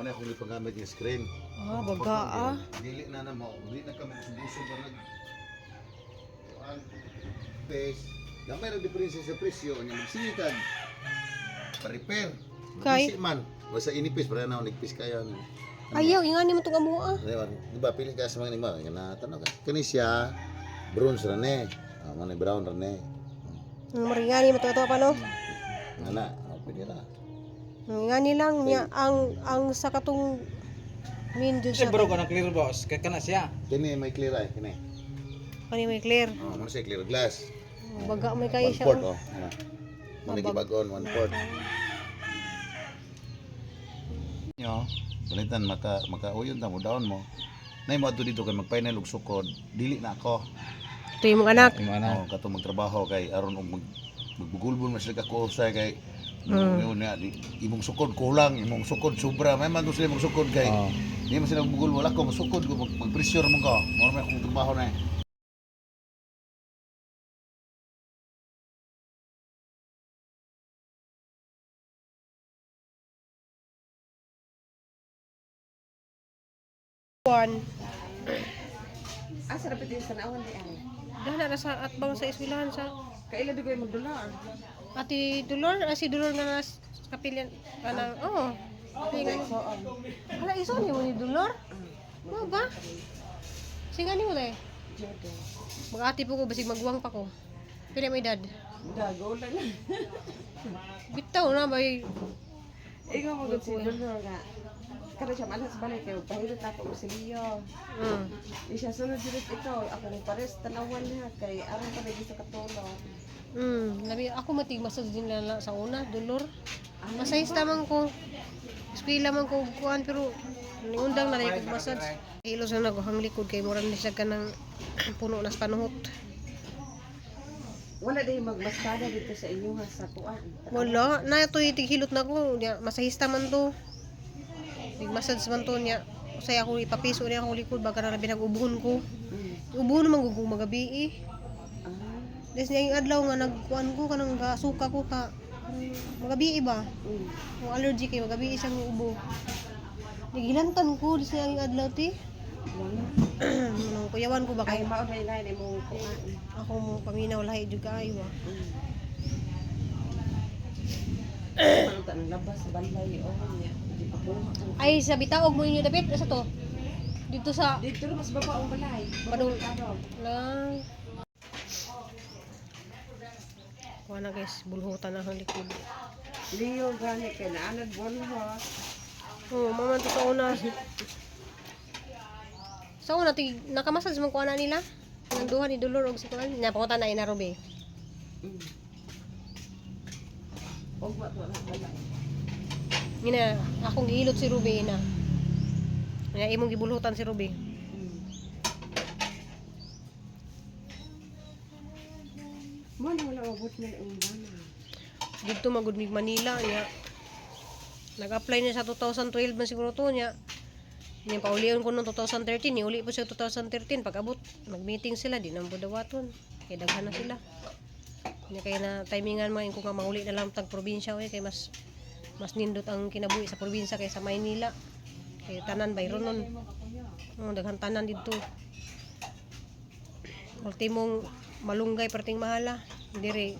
Ano akong ipagamit yung screen. Baga Dili na na mo. Dili na kami subuso ba nag... Base. Gamay na diferensya sa presyo. Ang magsigitan. Pa-repair. Kay? Bisi man. Basta inipis. Para na nagpis kaya. ayaw, yung nga mo itong amuha. Diba, piling ka sa mga nima. Tanong ka. Kani siya, bronze rane. Mga brown rane. Maringani mo ito pa no? Ana, pwede na. Nga nilang niya ang sa katong min dun sa Bro, ka clear boss. Kaya ka na siya. Kini may clear ay. Kini. kani may clear. Ano siya clear glass. Baga may kaya siya. 1/4 oh. Ano. Manigi bagon 1/4. Yo, balitan maka-uyon ta mo daon mo. Nay mo adto dito kay mag-final og sukod. Dili na ako. Ito yung mga anak. Oh, kato magtrabaho kay aron og magbugulbol man sila ka usay kay yun na imong sukod kulang, imong sukod sobra. May man sila imong sukod kay. Di mo sila magbugul wala ko masukod ko mag-pressure mo ko. Mo may akong trabaho na. One. Asa ra piti sa naon di ay. Dahil na sa atbang sa eskwelahan sa Kaila dugay mo dolar. Ati Dolor, si Dolor nga nas kapilyan kanang Hala iso ni mo ni Dolor? Mo ba? Singa ni mo dai. Jodo. Mag-ati po ko basig magwang pa ko. Pila may edad? Dago lang. Bitaw na bay. Ikaw mo gud si dolar nga. Kada siya malas balik kay pahilot na ako sa liyo. Di siya sunod direct ito. Ako ni pares tanawan niya kay aron pa lagi sa katulong. Labi ako matig massage din lang sa una, Dolor. Masayis tamang ko. Eskwela man ko kuan pero niundang na rin ko massage. Ilos na naguhang likod kay murang ni siya kanang puno nas panuhot. Wala day magmasada dito sa inyo ha sa kuan. Wala, na ito hilot na ko. Masahista man to. Nag-massage man to niya. Usay ako ipapiso niya akong likod baga na labi nag-ubuhon ko. Ubuhon naman gugong magabi eh. Des niya yung adlaw nga nagkuan ko kanang suka ko ka. Magabi ba? Kung allergy kay magabi siyang ubo. Nagilantan ko des niya yung adlaw ti. Nung kuyawan ko ba Ay kay mao na ilay mo kuan. ako mo paminaw lahi jud kaayo. Ang tanong labas balay o niya. Di pa po. Ay sa bitaog mo inyo dapit sa to. Dito sa Dito mas baba ang balay. Padung- Padung. lang. Kuha na guys, bulhutan na ang likod. Liyo gani kay naanad bolho. Mama to sa una. Sa una, nakamassage man kuha na nila. Nanduhan ni Dolor og si kuan. Napakutan na inarobe. Og wa to na balay. Ngina, akong gihilot si Ruby na. Nga imong gibulhutan si Ruby. Mo na wala mabot na ang bana. Dito magud mig Manila nya. Nag-apply niya sa 2012 man siguro to nya. Nya paulion ko noong 2013, ni uli po siya 2013 pag-abot. Nag-meeting sila di nang budawaton. Kay daghan na sila. Nya kay na timingan man ko nga mauli na lang tag probinsya kay mas nindot ang kinabuhi sa probinsya kaysa Maynila. Kay tanan bayron nun. Daghan tanan dito. Ultimong malunggay perting mahala. Diri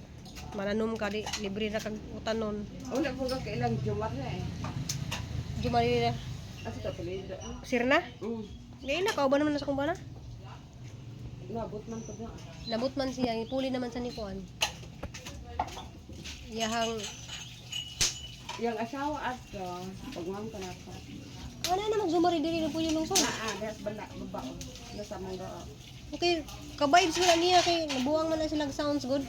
mananom ka di libre ra kag utanon. Wala po ka kailang jumar na eh. Jumali na. Asa ta palido. Sirna? Di na kauban naman na sa kumbana. Nabot man ko na. Nabot man siya, ipuli naman sa nikuan. Yahang Yang asawa ato, pagmam ka na ka. ano na magsumari diri ng puyo lungsod. Des bala babao. Nasa mangga. Okay, kabayad sila niya kay nabuang man na silang sounds good.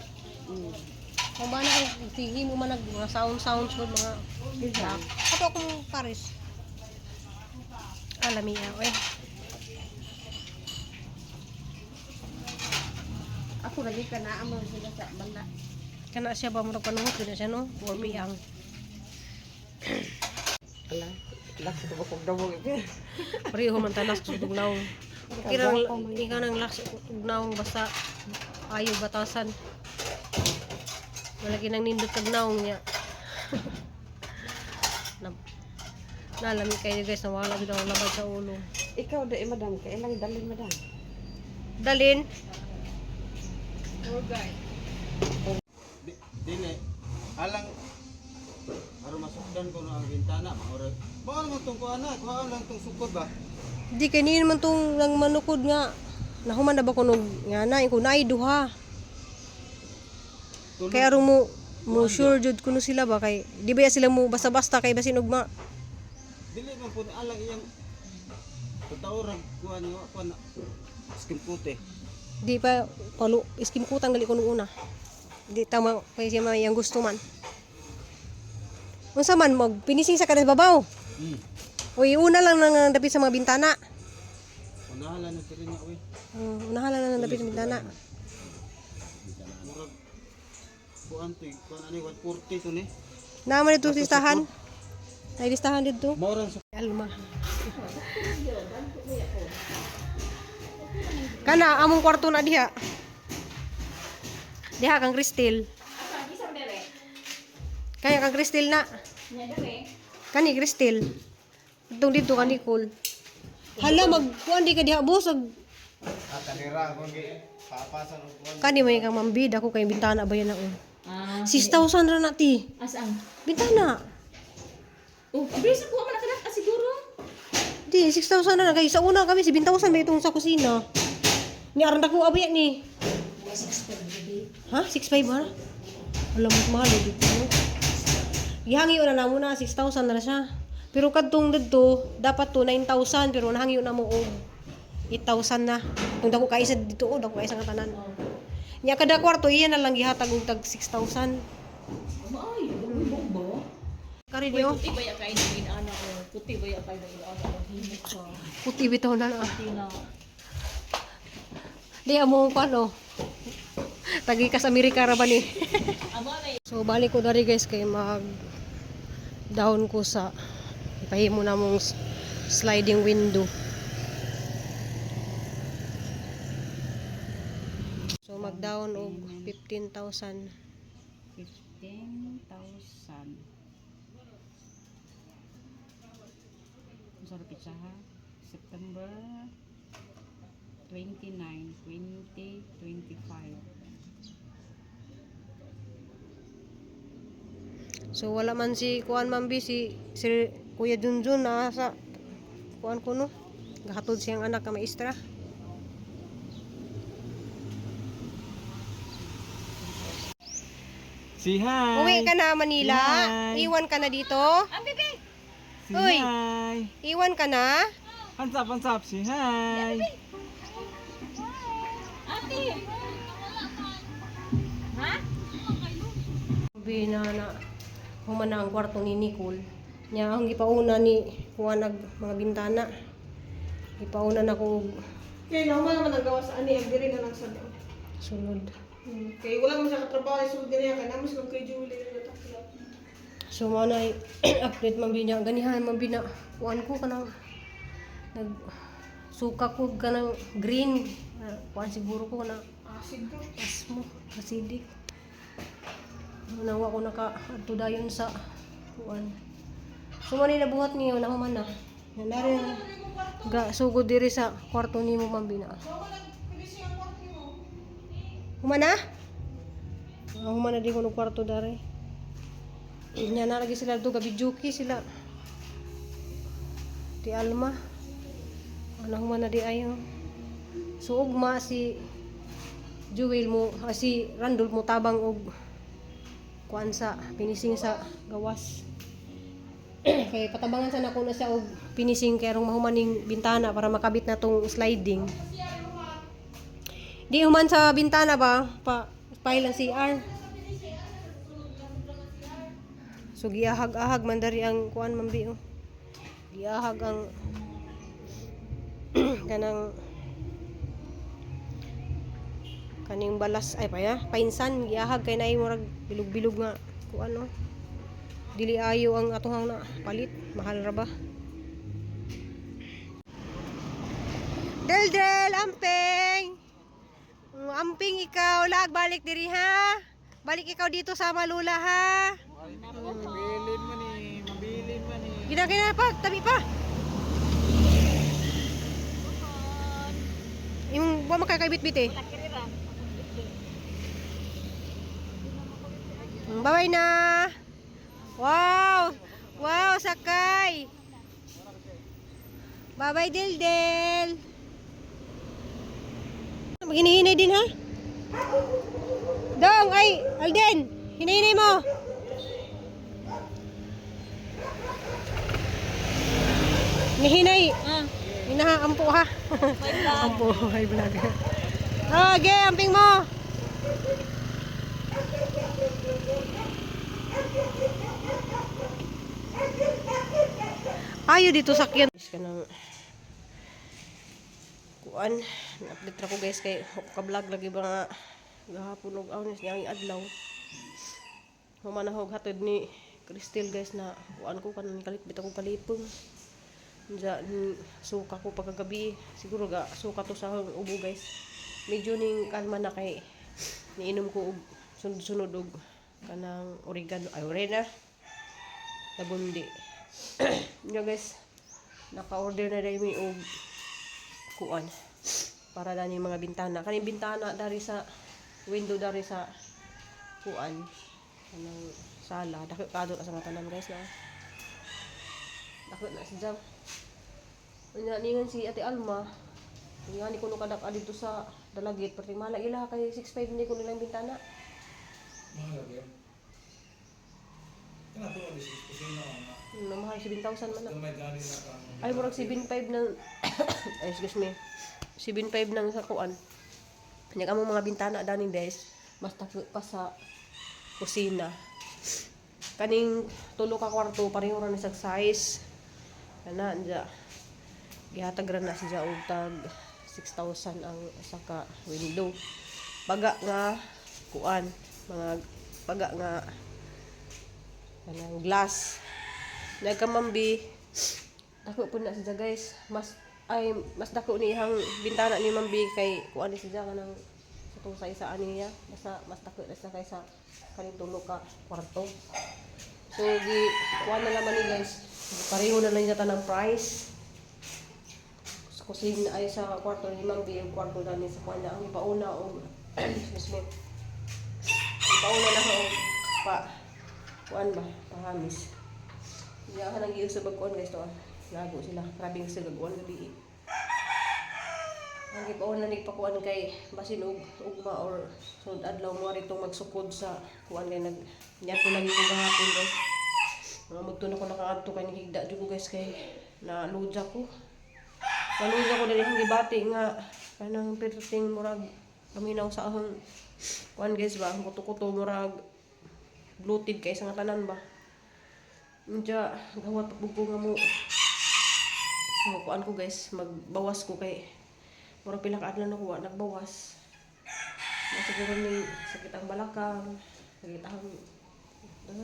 Kung ba na kung tingin mo man mga sounds good mga Kinsa? ato akong Paris. Alamiya, eh. Ako lagi ka na amo sila sa bala. Kana siya ba murag panuhot na siya no? Or biyang. Ala, laki ko kog dawog iki. Pareho man tanas sa tugnaw. Kirang ika nang laks tugnaw basta ayaw batasan. Malagi nang nindot tugnaw niya. Nalami kayo guys, nawala gid ang labad sa ulo. Ikaw dai madam, kailang dalin madam. Dalin. Dili. Alang aron masukdan ko na ang bintana, maura. Bawal mo tong kuana, kuhaan lang tong sukod ba? Di kanin man tong nang manukod nga. Nahuman na ba kuno nga na ko naay duha. Kaya aron mo sure jud kuno sila ba kay di ba sila mo basta-basta kay basin ugma. Dili man pud alang iyang tatawrag kuan yo kuan skim puti. Di pa palu iskim kutang gali kuno una. Di tama kay siya may ang gusto man. Unsa man mag pinising sa kada babaw. Uy, una lang nang dapit sa mga bintana. Unahala na tiri na uy. Unahan lang nang dapit sa bintana. Murag kuan to, kuan ani 140 to ni. Naman dito listahan. Ay listahan dito. Maurang Alma. Kana among kwarto na diha. Diha kang Kristel. Kaya kang Kristel na. Kani Kristel. Itong dito ka Nicole. Hala magkuan di ka diha busog. kanira ko gi papasan og kuan. Kani may kang mambid ako kay bintana ba yan ako. 6,000 ra na ti. Asaan? Bintana. Oh, bisa ko man nakadak siguro. Di 6,000 na kay sa una kami 7,000 ba itong sa kusina. Ni aron ko abay ni. Ha? 6,500 ha? Alam mo mahal dito. Gihangi na namo na 6,000 na siya. Pero kadtong dito dapat to 9,000 pero nahangi na mo og 8,000 na. Kung dako kaisa dito o dako kaisa nga tanan. Nya kada kwarto iyan na lang gihatag og tag 6,000. Ay, bombo. Kari diyo. Puti ba ya kay ni ana ko? Puti ba ya kay ni ana ko? Himok ka. Puti bitaw na na. Tina. Di amo ko ano. Tagi ka sa Amerika ra ba ni? Aba na So balik ko dari guys kay mag down ko sa ipahimo na mong sliding window. So mag down og 15,000. 15,000. Sorry pizza ha. September 29, 20, 25. So wala man si kuan mambi si Kuya Junjun na sa kuan ko no. Gahatod siyang anak ka maestra. Si hi. Uwi ka na Manila. Hi. Iwan ka na dito. Si Uy. hi. Iwan ka na. Pansap si hi. Binana human na ang kwarto ni Nicole. Nya ang gipauna ni kuha nag mga bintana. Gipauna na ko Kaya naman naman ang gawa sa ani, ang diri na lang sa sunod. Kaya wala man siya katrabaho ay sulod ganyan, kaya naman sila kay Julie na takla. So mo na update man binya ganihan man bina kuan ko kanang nag suka ko kanang green. Kuan siguro ko na Acid ko. asmo acidic. Nawa ko naka adto dayon sa kuan. So man na buhat niyo na human na. Nanari na ga sugod diri sa kwarto nimo mambina. Human na? Human na di ko ng kwarto dari. Nya na lagi sila do gabi juki sila. Di Alma. Ano human na di ayo. So ugma si Jewel mo si Randolph mo tabang og kuan sa pinising sa gawas. Kay patabangan sa nako na siya og pinising kay rong mahumaning bintana para makabit na tong sliding. Di human sa bintana ba pa pile ang CR. So giahag-ahag man dari ang kuan mambi oh. Giahag ang kaning balas ay pa ya painsan giahag kay naay murag bilog-bilog nga kuan no. Dili ayo ang atuhang na palit, mahal ra ba? Del amping. Amping ikaw lag balik diri ha. Balik ikaw dito sa Malula ha. Mabilin man ni. Kina pa, tabi pa. Yung buwan makakaibit-bit eh. Bye-bye na. Wow. Wow, sakay. Bye-bye, Dildel. Hinahinay din ha? Dong, ay, Alden. Hinahinay mo. Hinahinay. Hinahampo ha. Ampo, hi vlog. Okay, amping mo. Ayo dito sakyan. Kanang kuan, na-update ra ko guys kay ka-vlog lagi ba nga gahapon og awnis niyang adlaw. Humanahog hatod ni Crystal guys na kuan ko kanang kalit bitaw ko kalipong. Diyan suka ko pagkagabi. Siguro ga suka to sa ubo guys. Medyo ning kalma na kay niinom ko og sunod-sunod og kanang oregano ay orena. Labundi. Yo guys. Naka-order na dai mi og kuan para dani mga bintana. Kaning bintana dari sa window dari sa kuan kanang sala. Dako kadto sa mga tanan guys na. Dako na si Jam. Nya ningan si Ate Alma. Nga ni kuno kadak adito sa dalagit perting mala ila kay 6'5 ni ko nilang bintana. Mahal ba? Kana to ang kusina nga. Mahal 7,000 man na. May gani na ka. Ay murag 7.5 ng ay, excuse me. 7.5 nang sa kuan. Nya kamo mga bintana daning guys, mas tako pa sa kusina. Kaning tulo ka kwarto pareho ra ni sa size. Kana nya gihatag ra na siya og tag 6,000 ang saka window. Paga nga kuan, mga paga nga kanang glass. Nagkamambi dako po na siya guys. Mas dako ni ihang bintana ni Mambi kay kuan ni siya kanang sa isa aniya. Basta mas dako na siya kaysa kaning tulo ka kwarto. So gi kuan na naman ni guys. Pareho na lang yata ng price. Kusina ay sa kwarto ni Mambi, yung kwarto na ni sa kuan na ang ipauna o excuse me. Ipauna na ho pa kuan ba pahamis. Ya kanang giusab og kuan guys to. Lago sila, grabing sagagwan gabi. Ang ipauna ni pakuan kay basin og ugma or sunod adlaw mo rito magsukod sa kuan kay nag nyato lagi ko gahapon guys. Mga mudto na ko nakaadto kay nihigda jud ko guys kay na luja ko. Naluja ko dali ang gibati nga kanang perting murag paminaw sa ahong kuan guys ba, kuto-kuto murag bloated kay sa nga tanan ba. Unja gawat pagbugo nga mo. Kuan ko guys, magbawas ko kay murag pila ka adlaw na ko nagbawas. Siguro ni sakit ang balakang,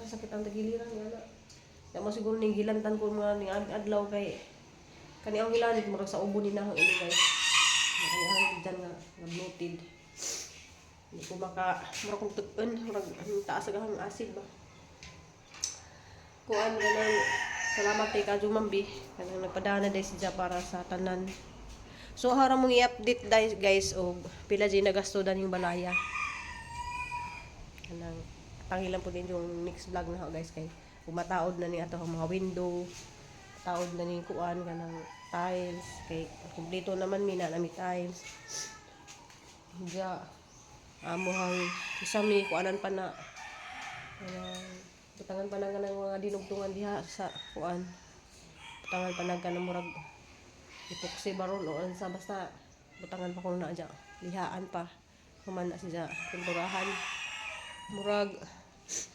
sakit ang tagiliran nga. Ya mo siguro ning gilantan ko mga ning adlaw kay kani ang gilanit murag sa ubo ni nahang ini guys. Kani ang diyan nga bloated. Hindi ko maka murag kong tugon, murag taas agahang acid ba. Kuan ganang salamat kay Kadyo Mambi kanang nagpadana dai siya para sa tanan. So hara mong i-update guys og pila jay nagasto dan yung balaya. Kanang tangilan po din yung next vlog na guys kay umataod na ni ato ang mga window. Taod na ni kuan kanang tiles kay kumpleto naman mina nami tiles. Diya amohang isami kuanan pa na butangan pa na kanang mga dinugtungan diha sa kuan. Butangan pa na kanang murag epoxy baron o sa basta butangan pa ko na diya lihaan pa human na siya pinturahan murag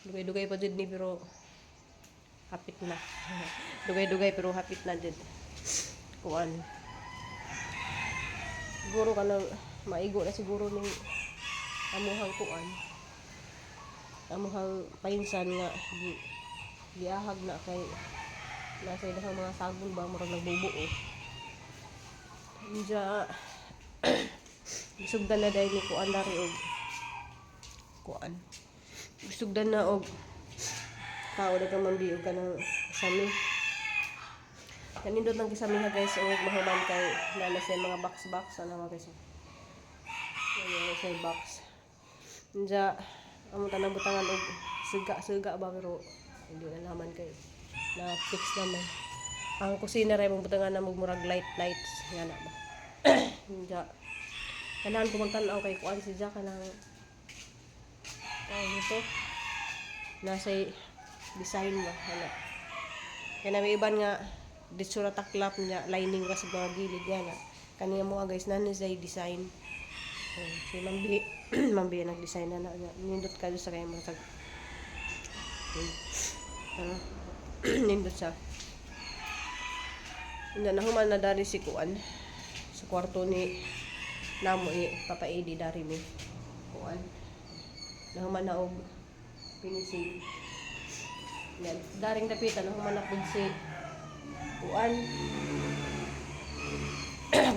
dugay-dugay pa jud ni pero hapit na. Dugay-dugay pero hapit na din. Kuan. Siguro kanang maigo na siguro ning amuhang kuan. Amuhang painsan nga giahag na kay nasa ilahang mga sabon ba murag nagbubuo. Diya isugdan na dahil ni kuan dari og kuan. Isugdan na og tao na kang mambiyo ka ng sami. Kanindot ng kisamiha guys, o mahuman kay nana sa mga box-box, ano mga guys. Ayan sa box. Nja, ang tanang butangan og suga ba pero hindi na naman kay na fix naman. Ang kusina ray mong butangan na murag lights nga na ba. Nja. Kanahan ko magtan-aw kay kuan si Jack kanang ito. Nasa design ba ana. Kaya may iban nga dito na taklap niya lining ka sa mga gilid nga na. Kaniya mo guys nani sa design. Si Mambi nag-design na nindot ka sa kay mga tag. Nindot siya. Nahuman na dari si kuan sa kwarto ni namo Papa Eddie dari mi kuan. Nahuman na og finishing. Yan, daring dapitan nahuman na pud si kuan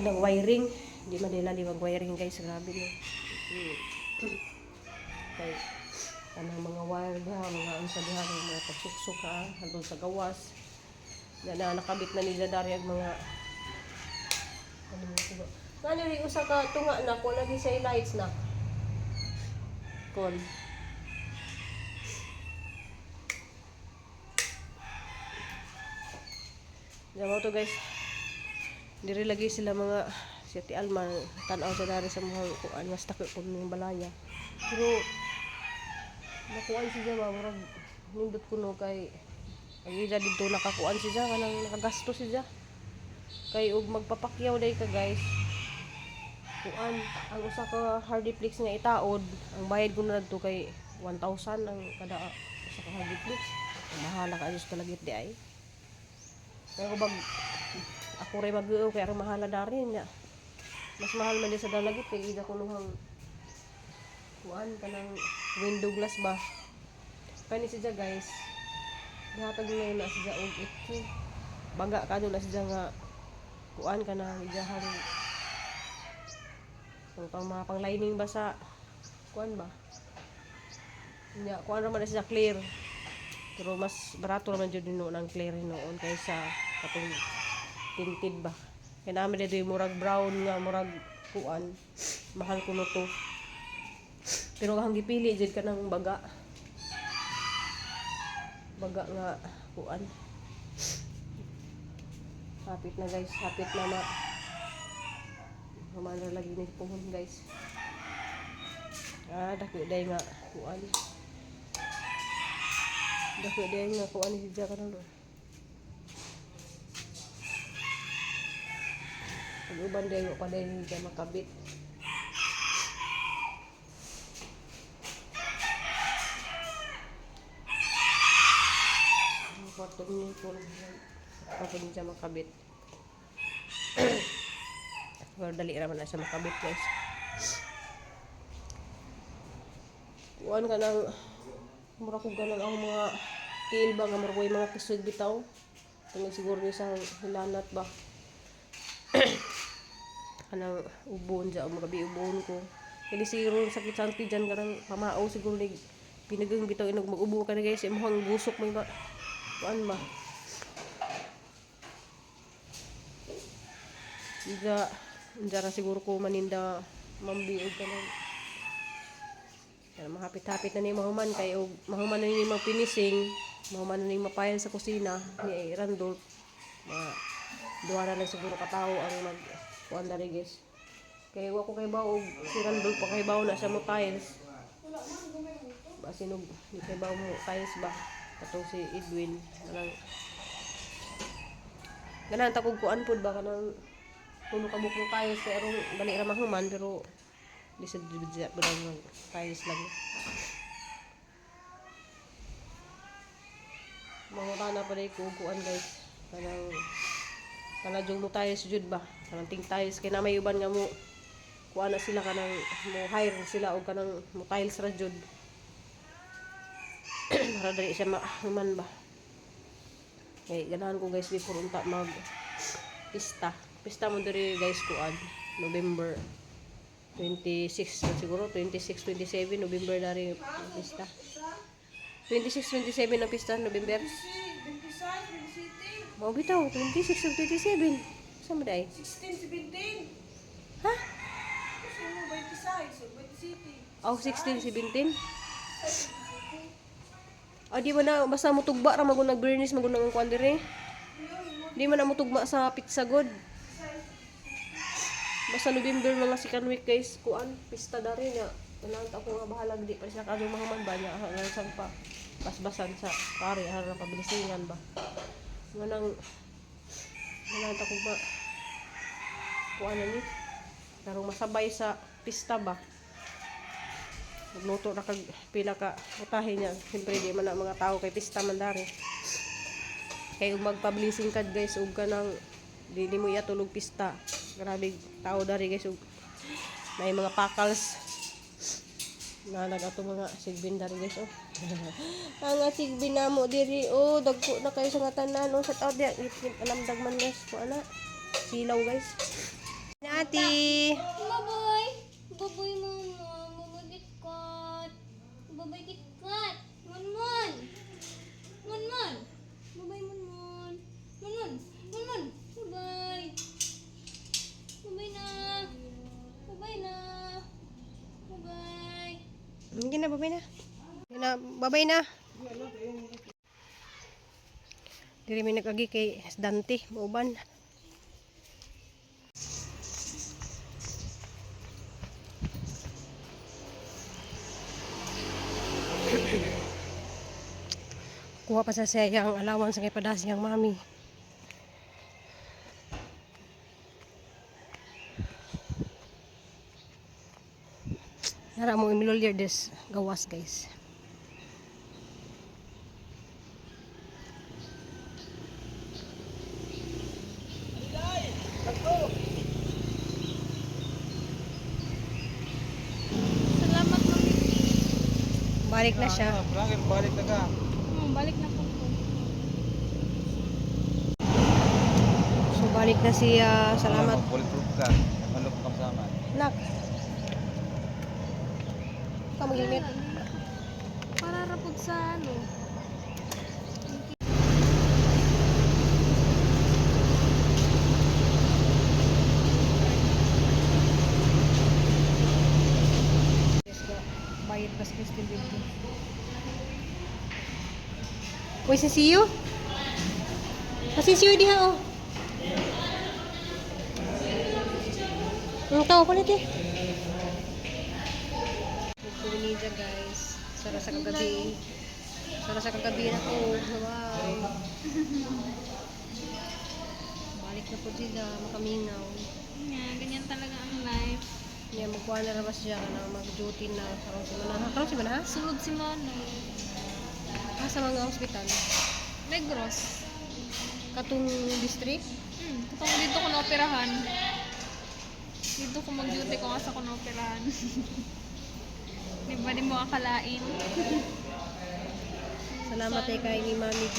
ng wiring. Di madila liwag wiring guys, grabe no. Okay. Kanang mga wire diha, mga unsa diha, mga pagsuksok ha, handol sa gawas. Na nakabit na ni Zadari ang mga ano mo sigo. Kani ri usa ka tunga na ko lagi sa lights na. Kon. Diyan to guys. Diri lagi sila mga si Ate Alma tan-aw sa dari sa mga kuan mas takot kun ning balaya. Pero nakuan siya ba murag nindot kuno kay ang ida dito nakakuan siya kanang nakagasto siya. Kay og magpapakyaw day ka guys. Kuan ang usa ka hardiplex nga itaod, ang bayad ko na dito kay 1,000 ang kada usa ka hardiplex. Mahala ka just kalagit di ay. Kaya ko ako rin mag-uo kaya rin mahala na rin ya. Mas mahal man din sa dalagit kaya ida ko nuhang kuan ka ng window glass ba. Kani siya guys. Dihatag ngayon na siya og ito. Baga ka doon na siya nga kuan ka na idahan. Kung pang mga pang lining ba sa kuan ba. Ya, kuan naman na siya clear. Pero mas barato naman dyan din noon ang clear noon kaysa katong tinted ba. Kaya namin dito yung murag brown nga, murag kuan. Mahal ko no to. Pero kang gipili dyan ka ng baga. Baga nga kuan. Hapit na guys, hapit na Humana lagi ni puhon guys. Dako day nga kuan. Dako day nga kuan ni dyan ka na doon. Pag-uban day pa day dyan makabit. Ang kwarto niyo po kapag dyan makabit. Pero dali naman na siya makabit guys. Kuan ka ng mura ko ganang ang mga tiil ba nga mura ko yung mga kisig bitaw. Tingin siguro niya sa hilanat ba. Kanang ubon dyan, magabi ubon ko. Kaya siguro sakit-sakit dyan kanang pamao siguro ni pinagang bitaw inog mag-ubo ka na guys. Mukhang gusok mo ba. Kuan ba. Diyara siguro ko maninda mambiog ka na. Kaya mahapit-hapit na ni mahuman kayo. Mahuman na ni magpinising. Mahuman na ni mapayan sa kusina ni Randolph. Duha na lang siguro katao ang kuan dali guys. Kaya wa ko kay baog si Randolph pa kay baog na siya mo tiles. Ba sinog ni kay baog mo tiles ba. Katong si Edwin ganan ta kog kuan pud ba kanang puno ka bukong tiles kay aron dali ra mahuman pero lisod bidya pud ang tiles lang. Mangutana pa day ko kuan guys. Kanang jung mo tiles jud ba kanang ting tiles kay na may uban nga mo kuan na sila kanang mo hire sila og kanang mo tiles ra jud para dali siya mahuman ba. Kay ganahan ko guys before unta mag pista mo diri guys kuan November 26 siguro 26 27 November dari pista 26 27 na pista November 26, 27. Mau bitaw 26 ug 27. Sama day. 16, 17. Ha? Kasi mo, 26, 27. Oh, 16, 17. Di man na basta mutugba ra magun nag-burnish magun ang kuan dire. Di man na mutugma sa pizza god. Basta November mga second week guys, kuan pista dari nya. Tanan ta ko nga bahala di pa siya kadto mahuman ba nya nga sang pa basbasan sa kare ara pabilisingan ba. Nganang ta ko ba kuan ni karong masabay sa pista ba. Magluto na kag pila ka utahe niya. Siyempre di man na mga tao kay pista man dari. Kay magpabilising kad guys ug kanang di mo iya tulog pista. Grabe tao dari guys ug may mga pakals na nagato mga sigbin dari guys oh. Ang sigbin namo diri oh dagko na kayo sa nga tanan oh sa tao di alamdag man guys ko ana silaw guys. Nati. Baboy! Baboy mama! Baboy KitKat! Baboy KitKat! Munmun! Munmun! Baboy munmun! Munmun! Munmun! Babay! Babay na! Babay na! Babay! Hindi na babay na. Hindi na babay na. Diri mi nagagi kay Dante mauban. Kuha pa sa siya ang alawan sa kay padas yang mami. Nara mo imilolyer des gawas guys. Salamat mo, Balik na siya. Balik, balik na ka. balik na po ko. So balik na siya. Salamat. Bulletproof ka. Malok ka sama. Nak. Kamu helmet. Para rapod sa ano. Bayad pas Christine dito. Uy, sisiyo? Masisiyo diha oh. Ang tao palit eh. Nagpuninja guys. Sara sa kagabi. Sara sa kagabi na ko. Wow. Balik na po sila. Makamingaw. Ganyan talaga ang life. Yan, magkuha na labas siya na mag-duty na. Karong si Mana? Sulod si Manong. Sa mga ospital. Negros. Katong district. Katong dito ko na-operahan. Dito ko mag-duty ko asa ko na-operahan. Di ba di mo akalain? Salamat kay ni Mami D.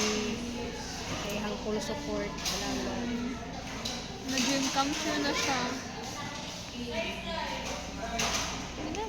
Kay Hangkol Support. Salamat. Na-dream come true na siya. Ano?